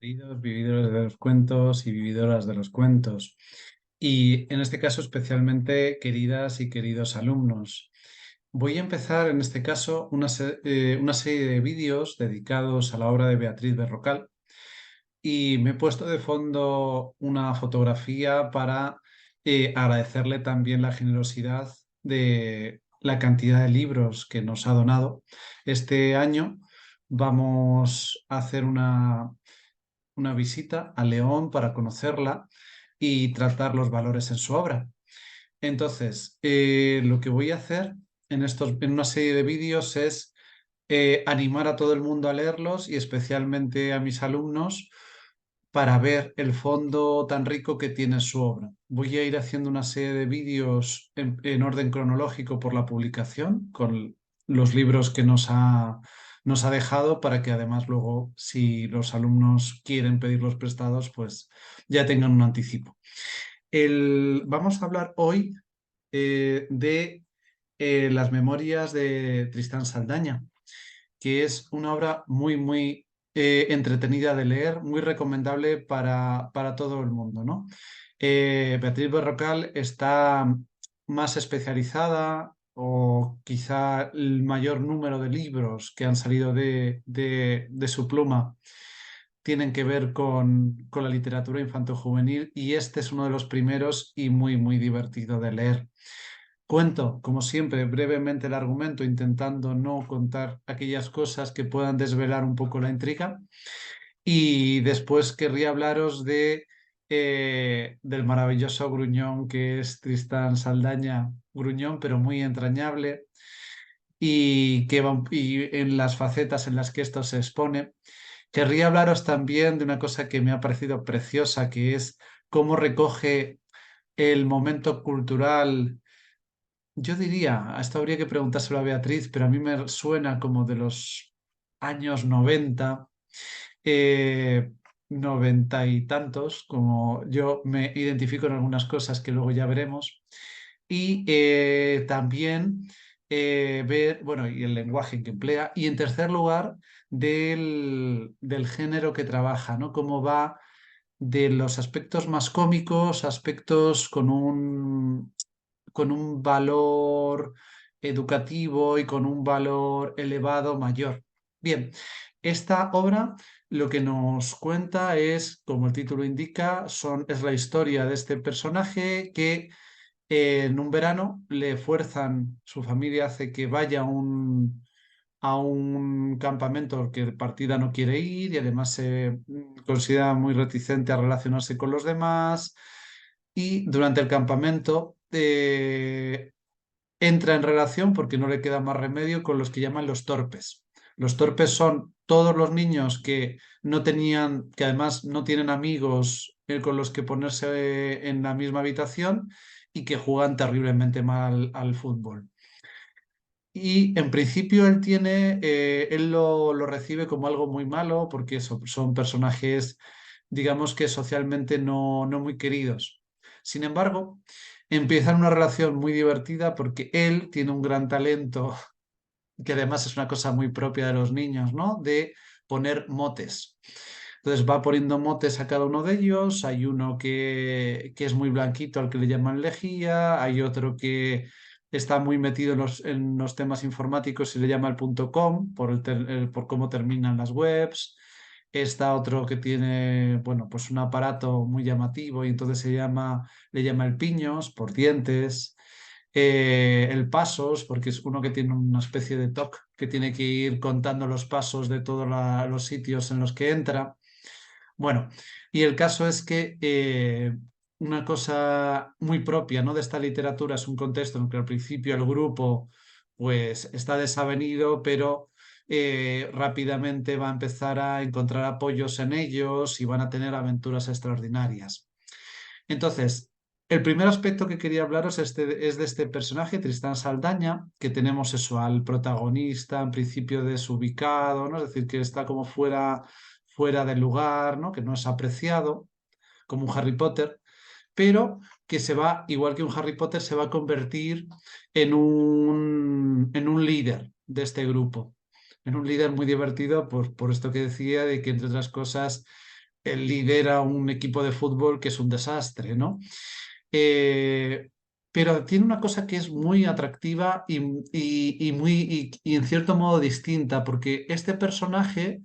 Queridos vividores de los cuentos y vividoras de los cuentos. Y en este caso especialmente queridas y queridos alumnos. Voy a empezar en este caso una serie de vídeos dedicados a la obra de Beatriz Berrocal y me he puesto de fondo una fotografía para agradecerle también la generosidad de la cantidad de libros que nos ha donado. Este año vamos a hacer una visita a León para conocerla y tratar los valores en su obra. Entonces, lo que voy a hacer en una serie de vídeos es animar a todo el mundo a leerlos y especialmente a mis alumnos para ver el fondo tan rico que tiene su obra. Voy a ir haciendo una serie de vídeos en orden cronológico por la publicación, con los libros que nos ha dejado, para que además luego, si los alumnos quieren pedirlos prestados, pues ya tengan un anticipo. Vamos a hablar hoy de las memorias de Tristán Saldaña, que es una obra muy entretenida de leer, muy recomendable para todo el mundo, ¿no? Beatriz Berrocal está más especializada, o quizá el mayor número de libros que han salido de su pluma tienen que ver con la literatura infanto-juvenil, y este es uno de los primeros y muy divertido de leer. Cuento, como siempre, brevemente el argumento, intentando no contar aquellas cosas que puedan desvelar un poco la intriga. Y después querría hablaros del maravilloso gruñón que es Tristán Saldaña, gruñón pero muy entrañable, y en las facetas en las que esto se expone. Querría hablaros también de una cosa que me ha parecido preciosa, que es cómo recoge el momento cultural. Yo diría, a esto habría que preguntárselo a Beatriz, pero a mí me suena como de los años 90, eh, 90 y tantos, como yo me identifico en algunas cosas que luego ya veremos. Y también ver, bueno, y el lenguaje que emplea. Y en tercer lugar, del género que trabaja, ¿no? Cómo va de los aspectos más cómicos, aspectos con un valor educativo y con un valor elevado mayor. Bien, esta obra lo que nos cuenta es, como el título indica, es la historia de este personaje que en un verano le fuerzan, su familia hace que vaya a un campamento que de partida no quiere ir, y además se considera muy reticente a relacionarse con los demás. Y durante el campamento entra en relación, porque no le queda más remedio, con los que llaman los torpes. Los torpes son todos los niños que no tenían, que además no tienen amigos con los que ponerse en la misma habitación, y que juegan terriblemente mal al fútbol. Y en principio él lo recibe como algo muy malo, porque son personajes, digamos, que socialmente no muy queridos. Sin embargo, empiezan una relación muy divertida, porque él tiene un gran talento, que además es una cosa muy propia de los niños, ¿no? De poner motes. Entonces va poniendo motes a cada uno de ellos. Hay uno que es muy blanquito, al que le llaman lejía. Hay otro que está muy metido en los temas informáticos y le llama el punto .com por cómo terminan las webs. Está otro que tiene, bueno, pues un aparato muy llamativo, y entonces le llama el piños por dientes. El pasos, porque es uno que tiene una especie de TOC que tiene que ir contando los pasos de todos los sitios en los que entra. Bueno, y el caso es que una cosa muy propia, ¿no?, de esta literatura es un contexto en el que al principio el grupo pues está desavenido, pero rápidamente va a empezar a encontrar apoyos en ellos y van a tener aventuras extraordinarias. Entonces, el primer aspecto que quería hablaros es de este personaje, Tristán Saldaña, que tenemos eso, al protagonista en principio desubicado, ¿no? Es decir, que está como fuera del lugar, ¿no? Que no es apreciado, como un Harry Potter, pero que igual que un Harry Potter, se va a convertir en un líder de este grupo, en un líder muy divertido por esto que decía, de que entre otras cosas él lidera un equipo de fútbol que es un desastre, ¿no? Eh, pero tiene una cosa que es muy atractiva y en cierto modo distinta, porque este personaje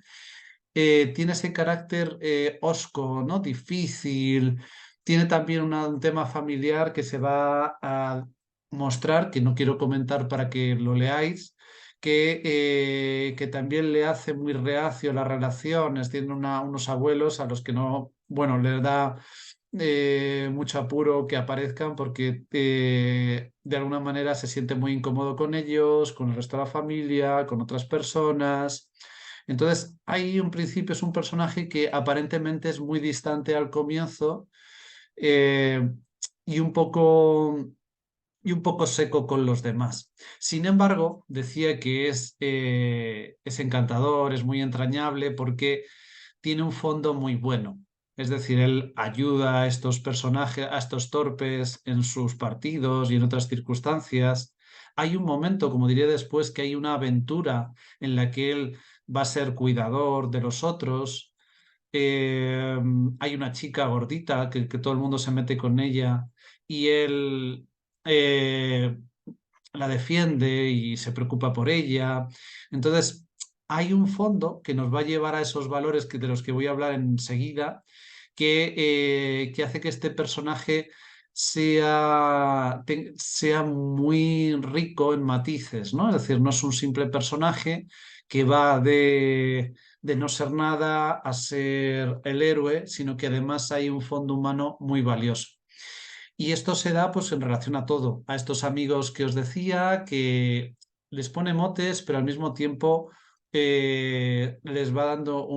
tiene ese carácter hosco, ¿no? Difícil. Tiene también un tema familiar que se va a mostrar, que no quiero comentar para que lo leáis, que también le hace muy reacio las relaciones. Tiene unos abuelos a los que no, bueno, les da mucho apuro que aparezcan porque de alguna manera se siente muy incómodo con ellos, con el resto de la familia, con otras personas. Entonces, hay un principio, es un personaje que aparentemente es muy distante al comienzo eh, y un poco, y un poco seco con los demás. Sin embargo, decía que es encantador, es muy entrañable porque tiene un fondo muy bueno. Es decir, él ayuda a estos personajes, a estos torpes en sus partidos y en otras circunstancias. Hay un momento, como diré después, que hay una aventura en la que él va a ser cuidador de los otros. Eh, Hay una chica gordita que todo el mundo se mete con ella y él eh, la defiende y se preocupa por ella. Entonces, hay un fondo que nos va a llevar a esos valores de los que voy a hablar enseguida, que hace que este personaje sea muy rico en matices, ¿no? Es decir, no es un simple personaje que va de no ser nada a ser el héroe, sino que además hay un fondo humano muy valioso. Y esto se da pues en relación a todo, a estos amigos que os decía, que les pone motes, pero al mismo tiempo les va dando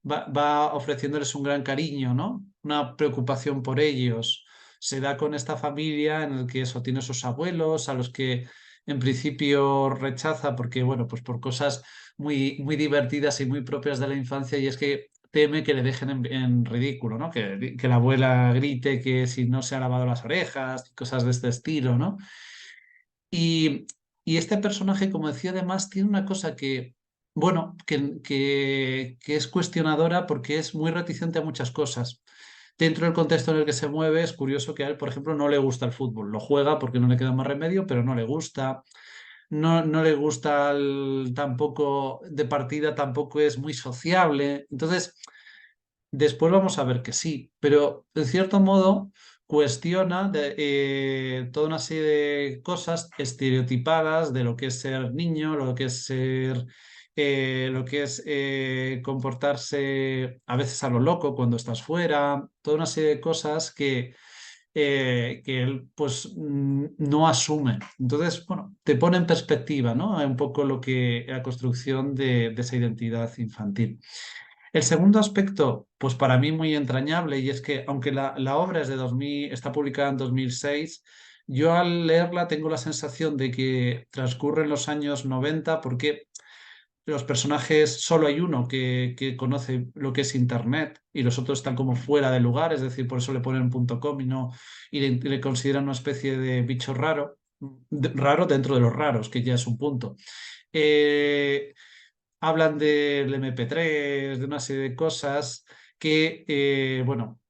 va ofreciéndoles un gran cariño, ¿no? Una preocupación por ellos. Se da con esta familia en el que eso tiene sus abuelos, a los que en principio rechaza porque, bueno, pues por cosas muy divertidas y muy propias de la infancia, y es que teme que le dejen en ridículo, ¿no? Que la abuela grite que si no se ha lavado las orejas, cosas de este estilo, ¿no? Y, y este personaje, como decía, además tiene una cosa que, bueno, que es cuestionadora porque es muy reticente a muchas cosas. Dentro del contexto en el que se mueve, es curioso que a él, por ejemplo, no le gusta el fútbol. Lo juega porque no le queda más remedio, pero no le gusta. No le gusta tampoco de partida, tampoco es muy sociable. Entonces, después vamos a ver que sí, pero en cierto modo cuestiona toda una serie de cosas estereotipadas de lo que es ser niño, lo que es comportarse a veces a lo loco cuando estás fuera, toda una serie de cosas que él pues no asume. Entonces, bueno, te pone en perspectiva, ¿no? Un poco la construcción de esa identidad infantil. El segundo aspecto, pues para mí muy entrañable, y es que aunque la obra es de 2000, está publicada en 2006, yo al leerla tengo la sensación de que transcurre en los años 90 porque los personajes, solo hay uno que conoce lo que es Internet y los otros están como fuera de lugar, es decir, por eso le ponen .com y no y le consideran una especie de bicho raro, raro dentro de los raros, que ya es un punto. Eh, Hablan del MP3, de una serie de cosas que, bueno,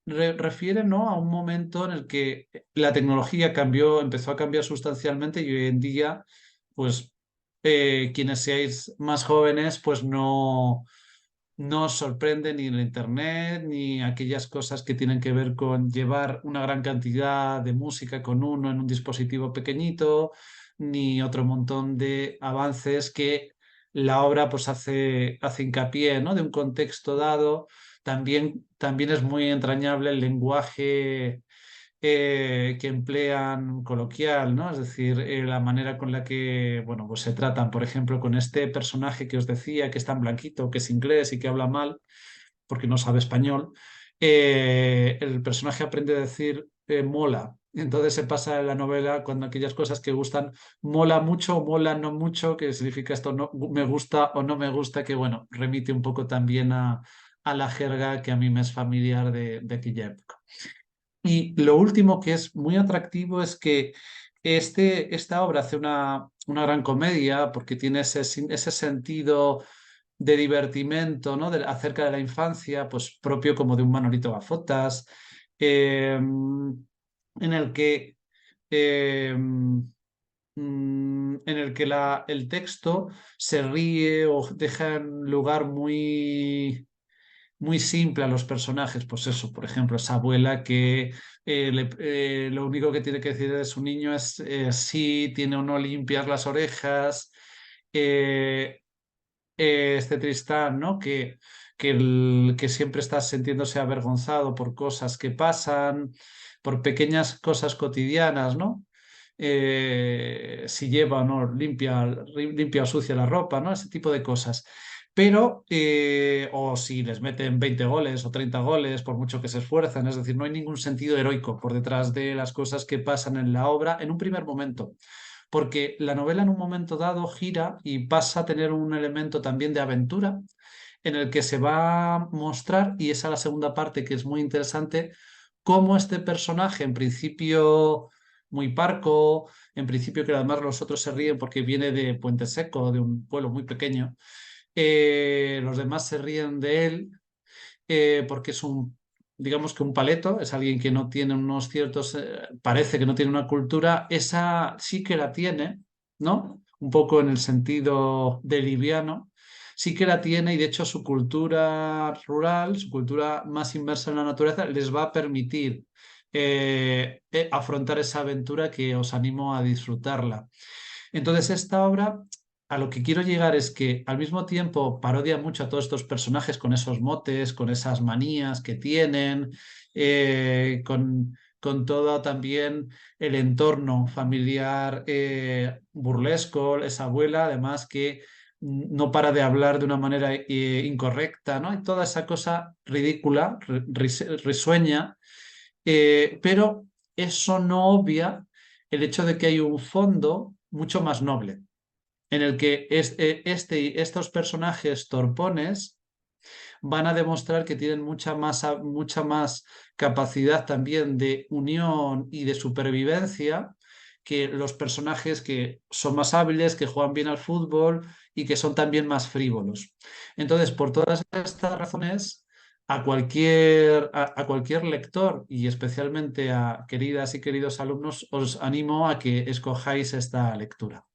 refieren, ¿no? A un momento en el que la tecnología cambió, empezó a cambiar sustancialmente y hoy en día, pues, quienes seáis más jóvenes, pues no os sorprende ni el Internet ni aquellas cosas que tienen que ver con llevar una gran cantidad de música con uno en un dispositivo pequeñito, ni otro montón de avances que la obra pues hace hincapié, ¿no? De un contexto dado. También es muy entrañable el lenguaje que emplean coloquial, ¿no? Es decir, la manera con la que, bueno, pues se tratan, por ejemplo, con este personaje que os decía, que es tan blanquito, que es inglés y que habla mal, porque no sabe español, el personaje aprende a decir mola. Entonces se pasa en la novela cuando aquellas cosas que gustan mola mucho o mola no mucho, que significa esto no me gusta o no me gusta, que bueno, remite un poco también a la jerga que a mí me es familiar de aquella época. Y lo último que es muy atractivo es que esta obra hace una gran comedia porque tiene ese sentido de divertimento, ¿no? Acerca de la infancia, pues propio como de un Manolito Gafotas, en el que eh, en el que el texto se ríe o deja en lugar muy simple a los personajes. Pues eso, por ejemplo, esa abuela que lo único que tiene que decir de su niño es si tiene o no limpias las orejas. Eh, este Tristán, ¿no? Que siempre está sintiéndose avergonzado por cosas que pasan, por pequeñas cosas cotidianas, ¿no? Si lleva o no limpia o sucia la ropa, ¿no? Ese tipo de cosas. Pero, o si les meten 20 goles o 30 goles, por mucho que se esfuerzan, es decir, no hay ningún sentido heroico por detrás de las cosas que pasan en la obra en un primer momento, porque la novela en un momento dado gira y pasa a tener un elemento también de aventura en el que se va a mostrar, y esa es la segunda parte que es muy interesante, cómo este personaje, en principio muy parco, en principio que además los otros se ríen porque viene de Puente Seco, de un pueblo muy pequeño, los demás se ríen de él porque es digamos que un paleto, es alguien que no tiene unos ciertos, parece que no tiene una cultura, esa sí que la tiene, ¿no? Un poco en el sentido de liviano, sí que la tiene y de hecho su cultura rural, su cultura más inmersa en la naturaleza, les va a permitir afrontar esa aventura que os animo a disfrutarla. Entonces, esta obra, a lo que quiero llegar es que al mismo tiempo parodia mucho a todos estos personajes con esos motes, con esas manías que tienen, con todo también el entorno familiar burlesco, esa abuela, además que no para de hablar de una manera incorrecta, ¿no? Y toda esa cosa ridícula, risueña, pero eso no obvia el hecho de que hay un fondo mucho más noble, en el que estos personajes torpones van a demostrar que tienen mucha más capacidad también de unión y de supervivencia que los personajes que son más hábiles, que juegan bien al fútbol y que son también más frívolos. Entonces, por todas estas razones, a cualquier lector y especialmente a queridas y queridos alumnos, os animo a que escojáis esta lectura.